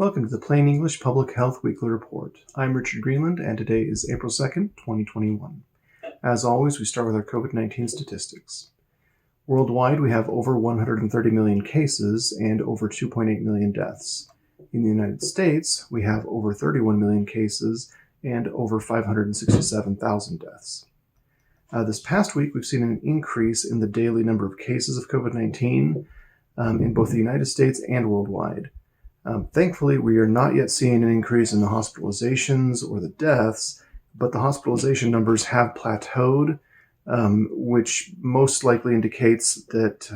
Welcome to the Plain English Public Health Weekly Report. I'm Richard Greenland, and today is April 2nd, 2021. As always, we start with our COVID-19 statistics. Worldwide, we have over 130 million cases and over 2.8 million deaths. In the United States, we have over 31 million cases and over 567,000 deaths. This past week, we've seen an increase in the daily number of cases of COVID-19 in both the United States and worldwide. Thankfully, we are not yet seeing an increase in the hospitalizations or the deaths, but the hospitalization numbers have plateaued, which most likely indicates that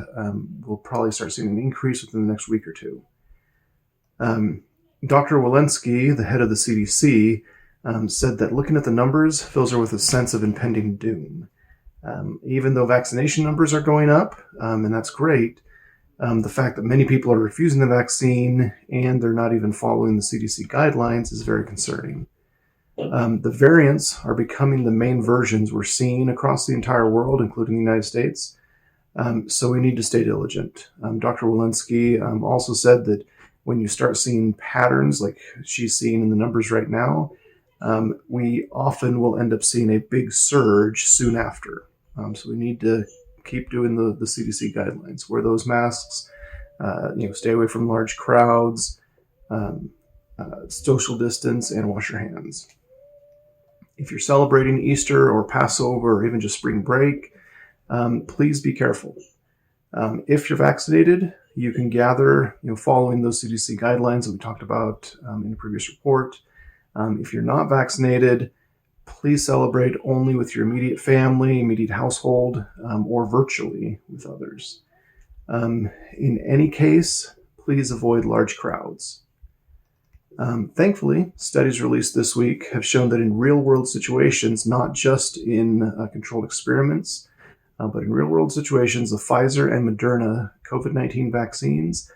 we'll probably start seeing an increase within the next week or two. Dr. Walensky, the head of the CDC, said that looking at the numbers fills her with a sense of impending doom. Even though vaccination numbers are going up, and that's great, the fact that many people are refusing the vaccine and they're not even following the CDC guidelines is very concerning. The variants are becoming the main versions we're seeing across the entire world, including the United States. So we need to stay diligent. Dr. Walensky also said that when you start seeing patterns like she's seeing in the numbers right now, we often will end up seeing a big surge soon after. So we need to keep doing the CDC guidelines. Wear those masks, stay away from large crowds, social distance, and wash your hands. If you're celebrating Easter or Passover or even just spring break, please be careful. If you're vaccinated, you can gather, following those CDC guidelines that we talked about in the previous report. If you're not vaccinated, please celebrate only with your immediate family, immediate household, or virtually with others. In any case, please avoid large crowds. Thankfully, studies released this week have shown that in real-world situations, not just in controlled experiments, but in real-world situations, the Pfizer and Moderna COVID-19 vaccines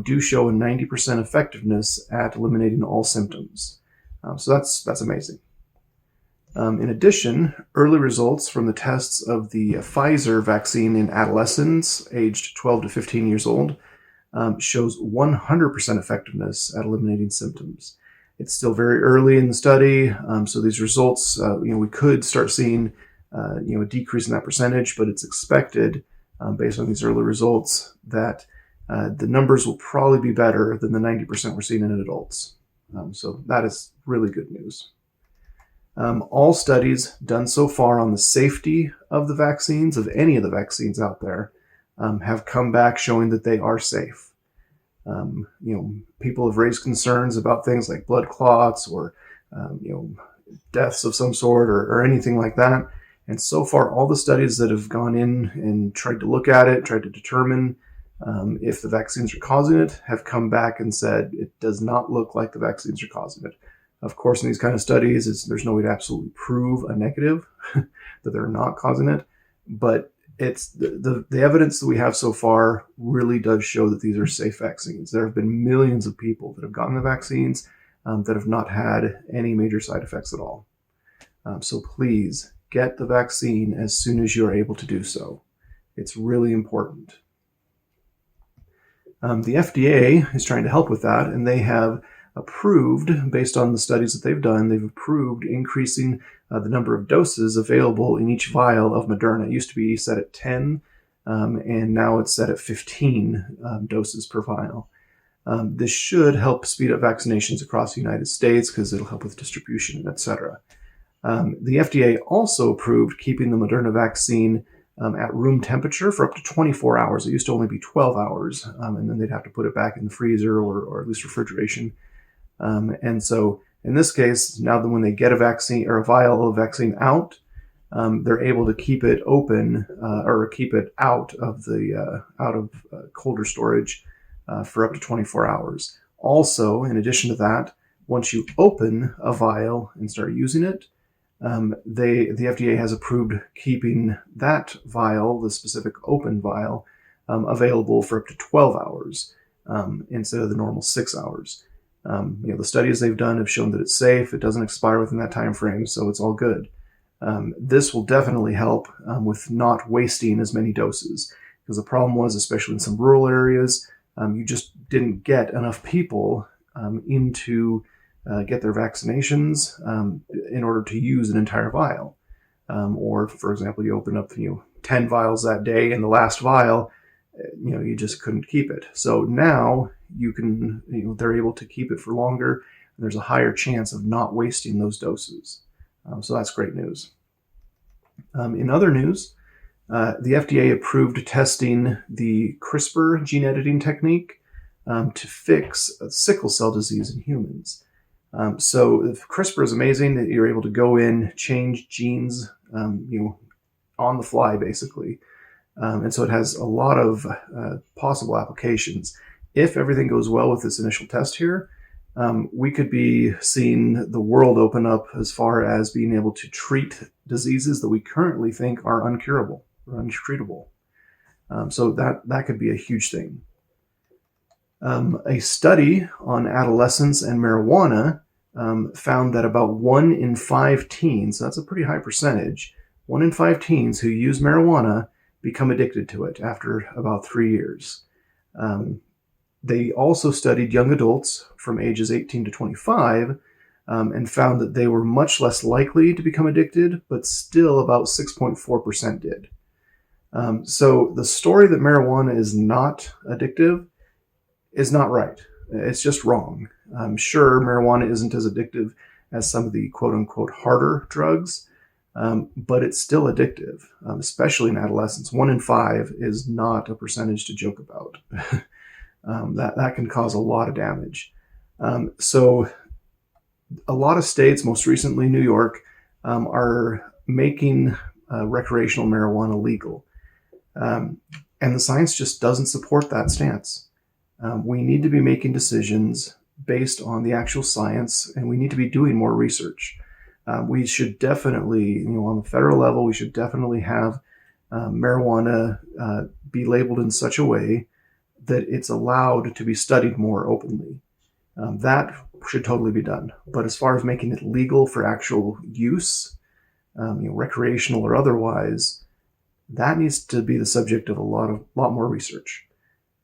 do show a 90% effectiveness at eliminating all symptoms. So that's amazing. In addition, early results from the tests of the Pfizer vaccine in adolescents aged 12 to 15 years old shows 100% effectiveness at eliminating symptoms. It's still very early in the study, so these results, we could start seeing, a decrease in that percentage, but it's expected, based on these early results, that the numbers will probably be better than the 90% we're seeing in adults. So that is really good news. All studies done so far on the safety of the vaccines, of any of the vaccines out there, have come back showing that they are safe. People have raised concerns about things like blood clots or, deaths of some sort or anything like that. And so far, all the studies that have gone in and tried to look at it, tried to determine if the vaccines are causing it, have come back and said it does not look like the vaccines are causing it. Of course, in these kind of studies, there's no way to absolutely prove a negative that they're not causing it, but it's the evidence that we have so far really does show that these are safe vaccines. There have been millions of people that have gotten the vaccines that have not had any major side effects at all. So please get the vaccine as soon as you are able to do so. It's really important. The FDA is trying to help with that, and they have approved, based on the studies that they've done, they've approved increasing the number of doses available in each vial of Moderna. It used to be set at 10, and now it's set at 15 doses per vial. This should help speed up vaccinations across the United States because it'll help with distribution, etc. The FDA also approved keeping the Moderna vaccine at room temperature for up to 24 hours. It used to only be 12 hours, and then they'd have to put it back in the freezer or at least refrigeration. And so in this case, now that when they get a vaccine or a vial of vaccine out, they're able to keep it open or keep it out of colder storage for up to 24 hours. Also, in addition to that, once you open a vial and start using it, the FDA has approved keeping that vial, the specific open vial, available for up to 12 hours instead of the normal 6 hours. The studies they've done have shown that it's safe. It doesn't expire within that time frame, so it's all good. This will definitely help with not wasting as many doses, because the problem was, especially in some rural areas, you just didn't get enough people in to get their vaccinations in order to use an entire vial. Or, for example, you open up 10 vials that day, and the last vial, you just couldn't keep it. So now you can, they're able to keep it for longer, and there's a higher chance of not wasting those doses. So that's great news. In other news, the FDA approved testing the CRISPR gene editing technique to fix sickle cell disease in humans. So CRISPR is amazing that you're able to go in, change genes, on the fly, basically. And so it has a lot of possible applications. If everything goes well with this initial test here, we could be seeing the world open up as far as being able to treat diseases that we currently think are uncurable or untreatable. So that could be a huge thing. A study on adolescents and marijuana found that about 1 in 5 teens, so that's a pretty high percentage, 1 in 5 teens who use marijuana become addicted to it after about 3 years. They also studied young adults from ages 18 to 25 and found that they were much less likely to become addicted, but still about 6.4% did. So the story that marijuana is not addictive is not right. It's just wrong. I'm sure marijuana isn't as addictive as some of the quote-unquote harder drugs, but it's still addictive, especially in adolescents. 1 in 5 is not a percentage to joke about. That can cause a lot of damage. So a lot of states, most recently New York, are making recreational marijuana legal. And the science just doesn't support that stance. We need to be making decisions based on the actual science, and we need to be doing more research. We should definitely, on the federal level, we should definitely have marijuana be labeled in such a way that it's allowed to be studied more openly. That should totally be done. But as far as making it legal for actual use, recreational or otherwise, that needs to be the subject of a lot more research.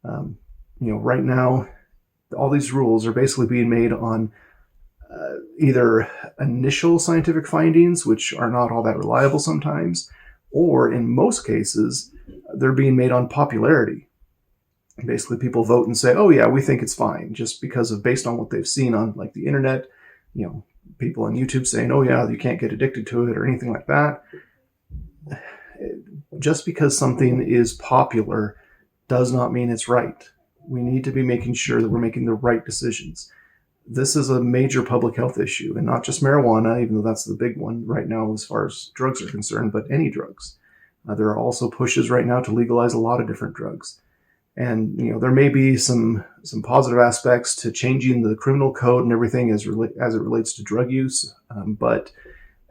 Right now, all these rules are basically being made on either initial scientific findings, which are not all that reliable sometimes, or in most cases, they're being made on popularity. Basically, people vote and say, "Oh yeah, we think it's fine," just based on what they've seen on like the internet. People on YouTube saying, "Oh yeah, you can't get addicted to it," or anything like that. Just because something is popular does not mean it's right. We need to be making sure that we're making the right decisions. This is a major public health issue, and not just marijuana, even though that's the big one right now as far as drugs are concerned, but any drugs. There are also pushes right now to legalize a lot of different drugs. And, there may be some positive aspects to changing the criminal code and everything as it relates to drug use. But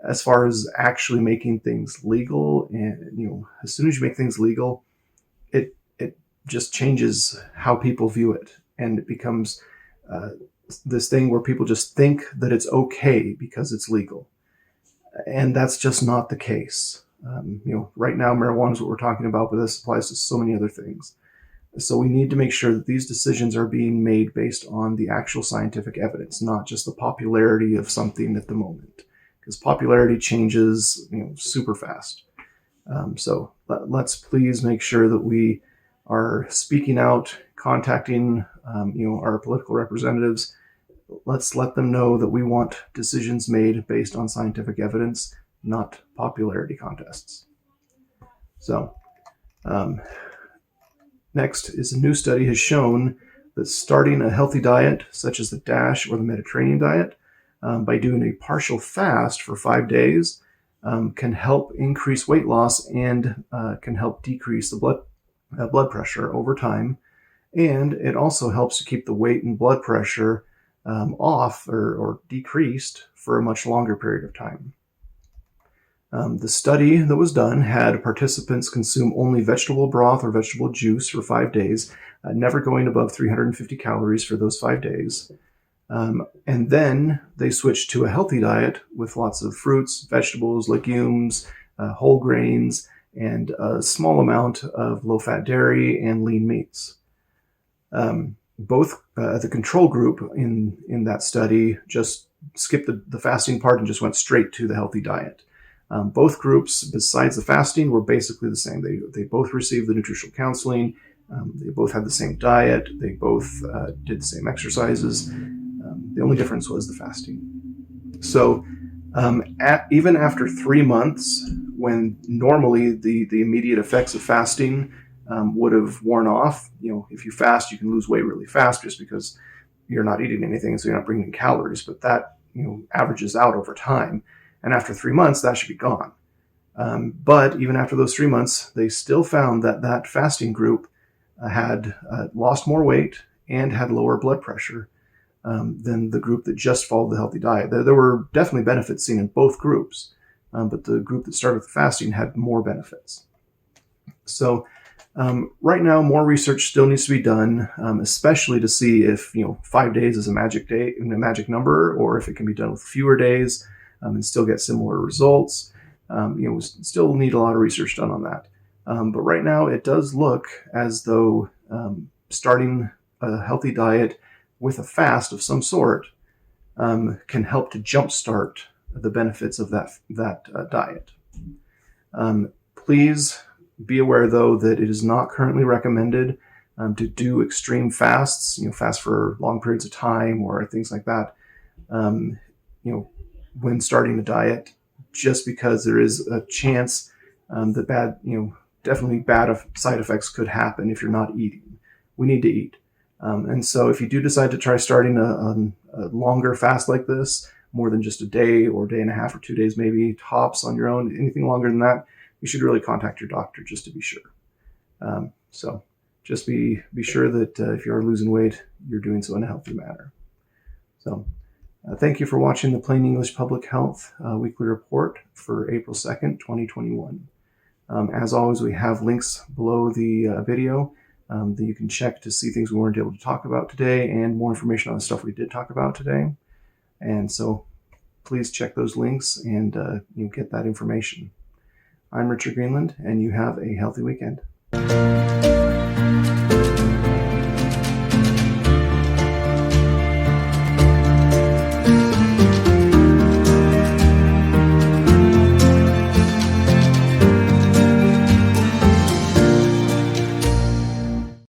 as far as actually making things legal, and, as soon as you make things legal, it just changes how people view it. And it becomes this thing where people just think that it's okay because it's legal. And that's just not the case. Right now, marijuana is what we're talking about, but this applies to so many other things. So we need to make sure that these decisions are being made based on the actual scientific evidence, not just the popularity of something at the moment, because popularity changes, super fast. So let's please make sure that we are speaking out, contacting, our political representatives. Let's let them know that we want decisions made based on scientific evidence, not popularity contests. So, next is a new study has shown that starting a healthy diet, such as the DASH or the Mediterranean diet, by doing a partial fast for 5 days, can help increase weight loss and can help decrease the blood pressure over time. And it also helps to keep the weight and blood pressure off or decreased for a much longer period of time. The study that was done had participants consume only vegetable broth or vegetable juice for 5 days, never going above 350 calories for those 5 days. And then they switched to a healthy diet with lots of fruits, vegetables, legumes, whole grains, and a small amount of low-fat dairy and lean meats. both the control group in that study just skipped the fasting part and just went straight to the healthy diet. Both groups, besides the fasting, were basically the same. They both received the nutritional counseling. They both had the same diet. They both did the same exercises. The only difference was the fasting. So even after 3 months, when normally the immediate effects of fasting would have worn off, if you fast, you can lose weight really fast just because you're not eating anything, so you're not bringing in calories, but that averages out over time. And after 3 months, that should be gone. But even after those 3 months, they still found that fasting group had lost more weight and had lower blood pressure than the group that just followed the healthy diet. There were definitely benefits seen in both groups, but the group that started with fasting had more benefits. So right now, more research still needs to be done, especially to see if 5 days is a magic number, or if it can be done with fewer days and still get similar results. We still need a lot of research done on that. But right now, it does look as though starting a healthy diet with a fast of some sort can help to jumpstart the benefits of that diet. Please be aware, though, that it is not currently recommended to do extreme fasts, fast for long periods of time or things like that, when starting a diet, just because there is a chance that definitely bad side effects could happen if you're not eating. We need to eat. And so if you do decide to try starting a longer fast like this, more than just a day or day and a half or 2 days, maybe tops on your own, anything longer than that, you should really contact your doctor just to be sure. So just be sure that if you are losing weight, you're doing so in a healthy manner. So thank you for watching the Plain English Public Health Weekly Report for April 2nd, 2021. As always, we have links below the video that you can check to see things we weren't able to talk about today and more information on the stuff we did talk about today. And so please check those links and get that information. I'm Richard Greenland, and you have a healthy weekend.